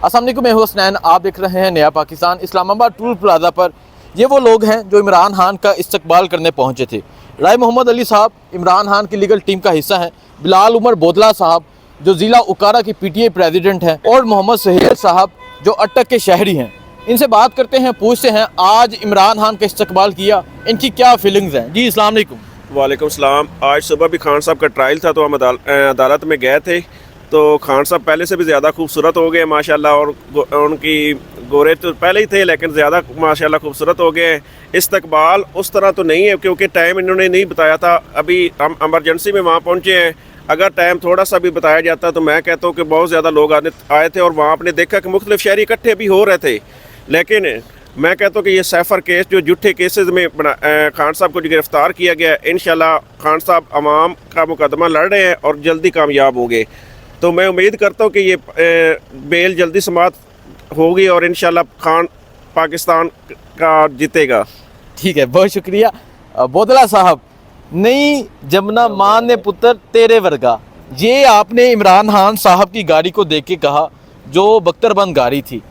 अस्सलाम वालेकुम, मैं हूं हसनैन। आप देख रहे हैं नया पाकिस्तान। इस्लामाबाद टूल प्लाजा पर ये वो लोग हैं जो इमरान खान का इस्तकबाल करने पहुंचे थे। राय मोहम्मद अली साहब इमरान खान की लीगल टीम का हिस्सा हैं। बिलाल उमर बोदला साहब जो ज़िला उकारा की PTI प्रेसिडेंट हैं, और मोहम्मद सुहेल साहब जो अटक के शहरी हैं। इनसे बात करते हैं, पूछते हैं आज इमरान खान का इस्तकबाल किया, इनकी क्या फीलिंग्स हैं। जी अस्सलाम वालेकुम। वालेकुम सलाम। आज सुबह भी खान साहब का ट्रायल था तो हम अदालत में गए थे। तो खान साहब पहले से भी ज़्यादा खूबसूरत हो गए माशाल्लाह, और उनकी गोरे तो पहले ही थे लेकिन ज़्यादा माशाल्लाह खूबसूरत हो गए। इस्तकबाल उस तरह तो नहीं है क्योंकि टाइम इन्होंने नहीं बताया था। अभी हम एमरजेंसी में वहाँ पहुँचे हैं। अगर टाइम थोड़ा सा भी बताया जाता तो मैं कहता हूँ कि बहुत ज़्यादा लोग आए थे, और वहाँ आपने देखा कि मुख्तलिफ शहरी इकट्ठे भी हो रहे थे। लेकिन मैं कहता हूँ कि ये सैफर केस जो झूठे केसेस में खान साहब को जो गिरफ़्तार किया गया, इंशाल्लाह खान साहब अवाम का मुकदमा लड़ रहे हैं और जल्दी कामयाब होंगे। तो मैं उम्मीद करता हूँ कि ये बेल जल्दी समाप्त होगी और इंशाल्लाह खान पाकिस्तान का जीतेगा। ठीक है, बहुत शुक्रिया। बोदला साहब, नहीं जमुना माँ ने पुत्र तेरे वर्गा, ये आपने इमरान खान साहब की गाड़ी को देख के कहा जो बख्तरबंद गाड़ी थी।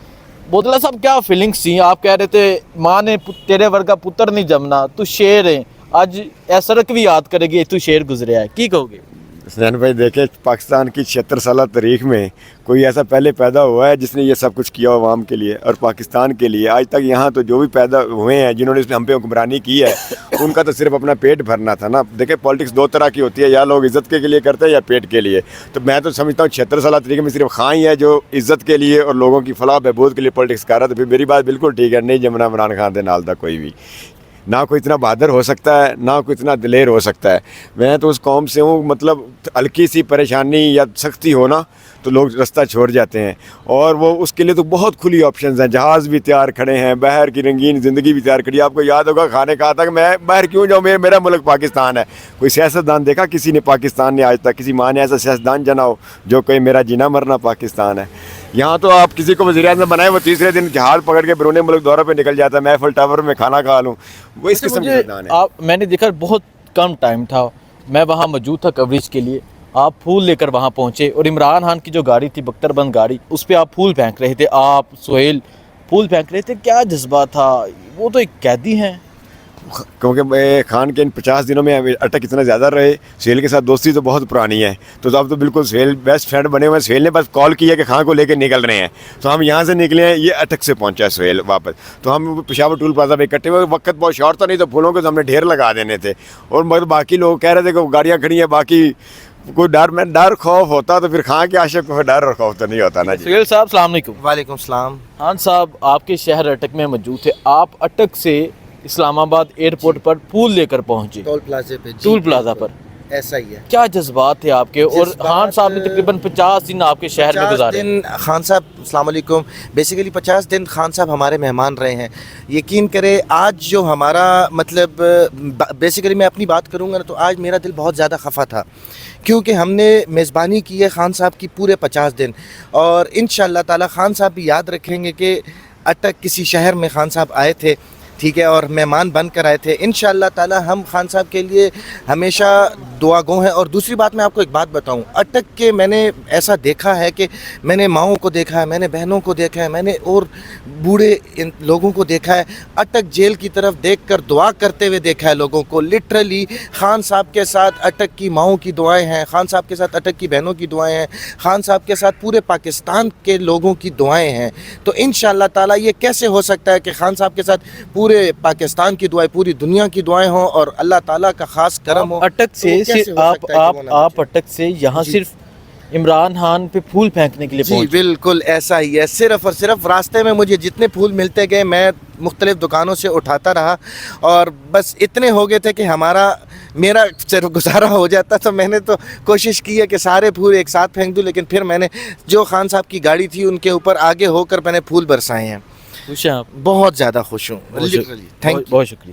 बोदला साहब क्या फीलिंग्स थी? आप कह रहे थे माँ ने तेरे वर्गा पुत्र नहीं जमना, तू शेर है, आज ए सड़क भी याद करेगी तू शेर गुजरे है, की कहोगे? हसनैन भाई देखे, पाकिस्तान की 76 साल तारीख में कोई ऐसा पहले पैदा हुआ है जिसने ये सब कुछ किया अवाम के लिए और पाकिस्तान के लिए। आज तक यहाँ तो जो भी पैदा हुए हैं जिन्होंने हम पे हुक्मरानी की है उनका तो सिर्फ अपना पेट भरना था ना। देखे, पॉलिटिक्स दो तरह की होती है, या लोग इज़्ज़त के लिए करते हैं या पेट के लिए। तो मैं तो समझता हूँ 76 साल तारीख में सिर्फ खां ही है जो इज़्ज़त के लिए और लोगों की फलाह बहबूद के लिए पॉलिटिक्स कर रहा था। फिर मेरी बात बिल्कुल ठीक है, नहीं जमना इमरान खान के नाल दा कोई भी, ना कोई इतना बहादुर हो सकता है ना कोई इतना दिलेर हो सकता है। मैं तो उस कौम से हूँ, मतलब हल्की सी परेशानी या सख्ती हो ना तो लोग रास्ता छोड़ जाते हैं, और वो उसके लिए तो बहुत खुली ऑप्शंस हैं। जहाज़ भी तैयार खड़े हैं, बहर की रंगीन ज़िंदगी भी तैयार खड़ी है। आपको याद होगा खान ने कहा था कि मैं बाहर क्यों जाऊँ, मेरा मुल्क पाकिस्तान है। कोई सियासतदान देखा किसी ने पाकिस्तान ने आज तक, किसी माँ ने ऐसा सियासतदान जना हो जो कोई मेरा जीना मरना पाकिस्तान है। यहाँ तो आप किसी को वज़ीर-ए-आज़म बनाए, वो तीसरे दिन जहाज़ पकड़ के बैरून मुल्क दौरे पे निकल जाता है, मैं एफिल टावर में खाना खा लूँ। वो इस किस्म के सियासतदान है। मैंने देखा बहुत कम टाइम था, मैं वहाँ मौजूद था कवरेज के लिए। आप फूल लेकर वहाँ पहुँचे और इमरान खान की जो गाड़ी थी बख्तरबंद गाड़ी, उस पर आप फूल फेंक रहे थे। आप सुहेल फूल फेंक रहे थे, क्या जज्बा था? वो तो एक कैदी हैं। क्योंकि खान के इन 50 दिनों में अटक इतना ज़्यादा रहे, सुहेल के साथ दोस्ती तो बहुत पुरानी है। तो अब तो बिल्कुल सुहेल बेस्ट फ्रेंड बने हुए हैं। सुहेल ने बस कॉल किया कि खान को लेकर निकल रहे हैं, तो हम यहाँ से निकले हैं, ये अटक से पहुँचा है सुहेल वापस। तो हम पेशावर टूल प्लाजा पे इकट्ठे हुए, वक्त बहुत शॉर्ट था, नहीं तो फूलों के हमने ढेर लगा देने थे। और मगर बाकी लोग कह रहे थे कि गाड़ियाँ खड़ी हैं, बाकी कोई डर खौफ होता तो फिर खान के आशिक को डर और खौफ तो नहीं होता ना जी। सुहेल साहब अस्सलाम वालेकुम। वालेकुम सलाम। खान साहब आपके शहर अटक में मौजूद थे, आप अटक से इस्लामाबाद एयरपोर्ट पर फूल लेकर पहुंचे टोल प्लाजा पे। टूल प्लाजा पर, ऐसा ही है। क्या जज्बात थे आपके? और खान साहब ने तकरीबन 50 दिन आपके शहर में गुजारे। खान साहब अस्सलाम वालेकुम, बेसिकली 50 दिन खान साहब हमारे मेहमान रहे हैं। यकीन करें आज जो हमारा मतलब बेसिकली मैं अपनी बात करूंगा ना, तो आज मेरा दिल बहुत ज़्यादा खफा था क्योंकि हमने मेज़बानी की है खान साहब की पूरे 50 दिन, और इंशाअल्लाह ताला खान साहब भी याद रखेंगे कि अटक किसी शहर में खान साहब आए थे, ठीक है, और मेहमान बन कर आए थे। इंशाअल्लाह ताला हम खान साहब के लिए हमेशा दुआ गो हैं। और दूसरी बात मैं आपको एक बात बताऊं, अटक के मैंने ऐसा देखा है कि मैंने माओं को देखा है, मैंने बहनों को देखा है, मैंने और बूढ़े इन लोगों को देखा है। अटक जेल की तरफ देखकर दुआ करते हुए देखा है लोगों को। लिटरली खान साहब के साथ अटक की माओं की दुआएं हैं, खान साहब के साथ अटक की बहनों की दुआएं हैं, खान साहब के साथ पूरे पाकिस्तान के लोगों की दुआएं हैं। तो इंशाअल्लाह ताला ये कैसे हो सकता है कि खान साहब के साथ पूरे पाकिस्तान की दुआएं, पूरी दुनिया की दुआएं हों और अल्लाह ताला का खास करम हो। अटक से आप अटक से यहाँ सिर्फ इमरान खान पे फूल फेंकने के लिए जी पहुंचे? बिल्कुल ऐसा ही है। सिर्फ और सिर्फ रास्ते में मुझे जितने फूल मिलते गए मैं मुख्तलिफ दुकानों से उठाता रहा, और बस इतने हो गए थे कि मेरा सिर्फ गुजारा हो जाता। तो मैंने तो कोशिश की है कि सारे फूल एक साथ फेंक दूँ, लेकिन फिर मैंने जो खान साहब की गाड़ी थी उनके ऊपर आगे होकर मैंने फूल बरसाए हैं। खुश हैं आप? बहुत ज़्यादा खुश हूँ, लिटरली। Thank you. बहुत शुक्रिया।